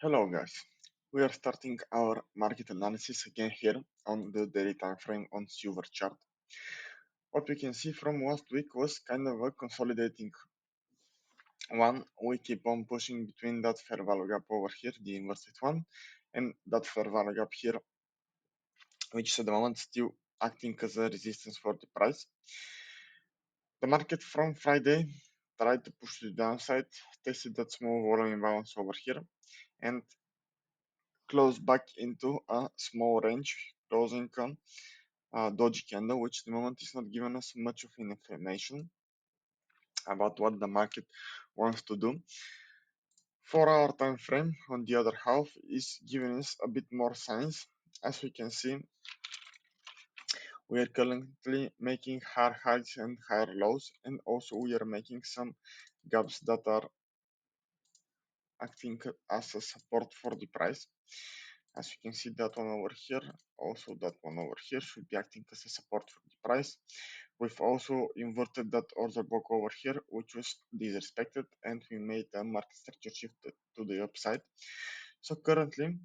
Hello guys, we are starting our market analysis again here on the daily time frame on silver chart. What we can see from last week was kind of a consolidating one. We keep on pushing between that fair value gap over here, the inverted one, and that fair value gap here, which is at the moment still acting as a resistance for the price. The market from Friday tried to push to the downside, tested that small volume imbalance over here, and close back into a small range, closing on doji candle, which at the moment is not giving us much of information about what the market wants to do. 4-hour time frame, on the other half, is giving us a bit more signs. As we can see, we are currently making higher highs and higher lows, and also we are making some gaps that are acting as a support for the price. As you can see, that one over here, also that one over here should be acting as a support for the price. We've also inverted that order block over here, which was disrespected, and we made a market structure shift to the upside. So currently,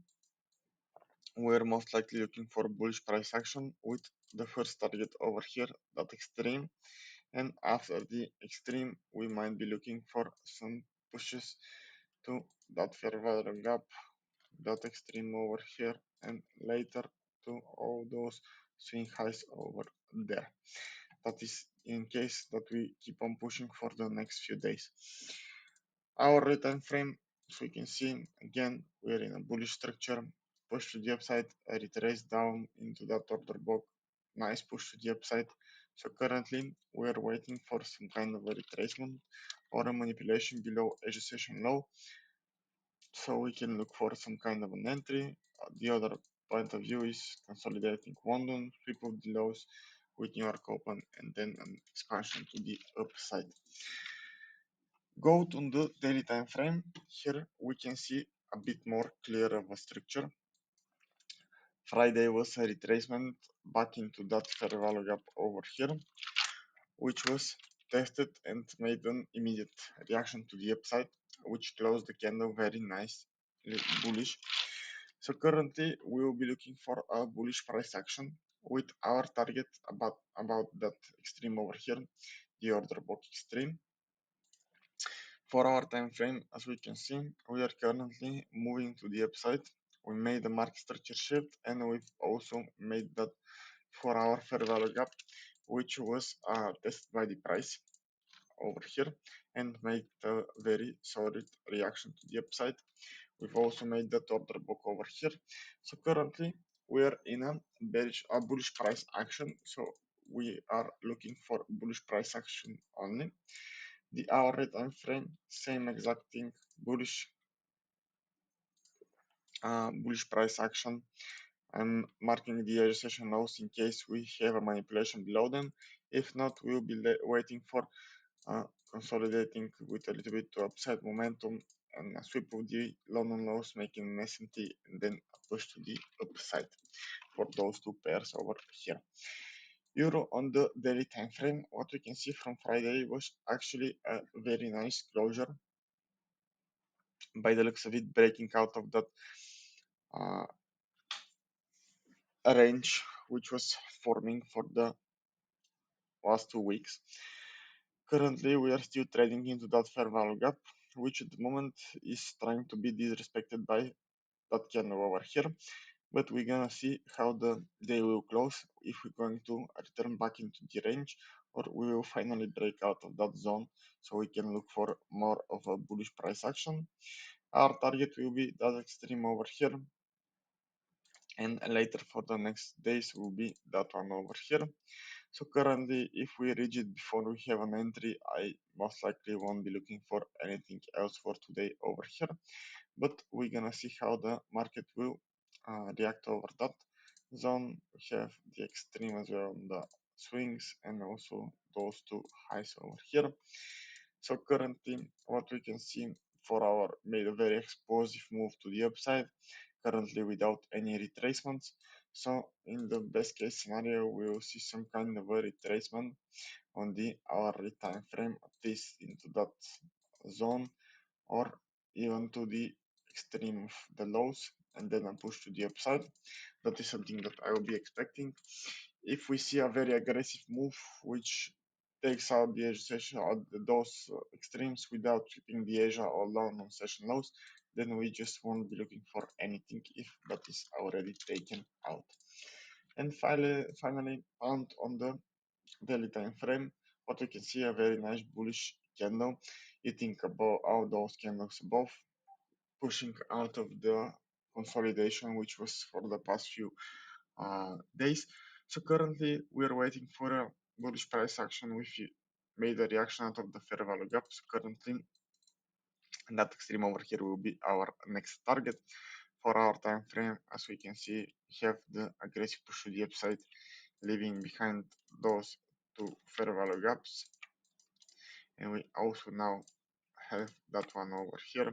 we're most likely looking for bullish price action with the first target over here, that extreme. And after the extreme, we might be looking for some pushes to that fair value gap, that extreme over here, and later to all those swing highs over there. That is in case that we keep on pushing for the next few days. Our time frame, so you can see again, we're in a bullish structure, push to the upside, a retrace down into that order block, nice push to the upside. So currently we are waiting for some kind of a retracement or a manipulation below execution low, so we can look for some kind of an entry. The other point of view is consolidating London, flip of the lows with New York open, and then an expansion to the upside. Go to the daily time frame. Here we can see a bit more clear of a structure. Friday was a retracement back into that fair value gap over here, which was tested and made an immediate reaction to the upside, which closed the candle very nice, bullish. So currently we will be looking for a bullish price action with our target about that extreme over here, the order block extreme. For our time frame, as we can see, we are currently moving to the upside. We made a market structure shift, and we've also made that 4-hour fair value gap, which was tested by the price over here and made a very solid reaction to the upside. We've also made that order book over here. So currently we are in a bullish price action. So we are looking for bullish price action only. The hourly time frame, same exact thing, bullish price action. I'm marking the registration lows in case we have a manipulation below them. If not, we'll be waiting for consolidating with a little bit to upside momentum and a sweep of the London lows, making an S&T and then a push to the upside for those two pairs over here. Euro on the daily time frame, what we can see from Friday was actually a very nice closure. By the looks of it, breaking out of that range which was forming for the last 2 weeks. Currently, we are still trading into that fair value gap, which at the moment is trying to be disrespected by that candle over here. But we're gonna see how the day will close, if we're going to return back into the range, or we will finally break out of that zone, so we can look for more of a bullish price action. Our target will be that extreme over here, and later for the next days will be that one over here. So currently, if we reach it before we have an entry, I most likely won't be looking for anything else for today over here. But we're gonna see how the market will react over that zone. We have the extreme as well on the swings and also those two highs over here. So currently, what we can see, 4-hour made a very explosive move to the upside, currently without any retracements. So in the best case scenario, we will see some kind of a retracement on the hourly time frame, at least into that zone, or even to the extreme of the lows and then a push to the upside. That is something that I will be expecting. If we see a very aggressive move which takes out the Asia session out those extremes without keeping the Asia or London session lows, then we just won't be looking for anything if that is already taken out. And finally pound on the daily time frame, what you can see a very nice bullish candle hitting above all those candles above, pushing out of the consolidation which was for the past few days. So currently we're waiting for a bullish price action. We made a reaction out of the fair value gap. So currently that extreme over here will be our next target for our time frame. As we can see, we have the aggressive push to the upside, leaving behind those two fair value gaps, and we also now have that one over here.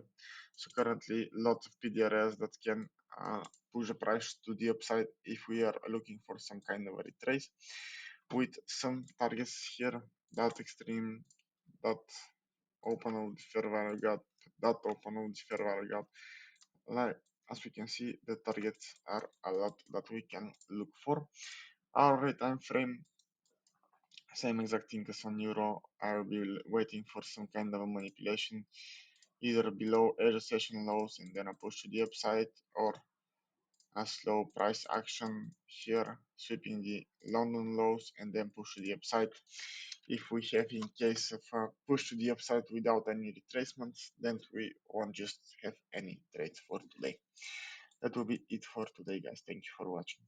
So currently lots of PDRS that can push the price to the upside if we are looking for some kind of a retrace, with some targets here, that extreme, that open of the fair value gap, that open of the fair value gap. Like, as we can see, the targets are a lot that we can look for. Our time frame, same exact thing as on euro. I will be waiting for some kind of a manipulation, either below Asia session lows and then a push to the upside, or a slow price action here, sweeping the London lows and then push to the upside. If we have in case of a push to the upside without any retracements, then we won't just have any trades for today. That will be it for today, guys. Thank you for watching.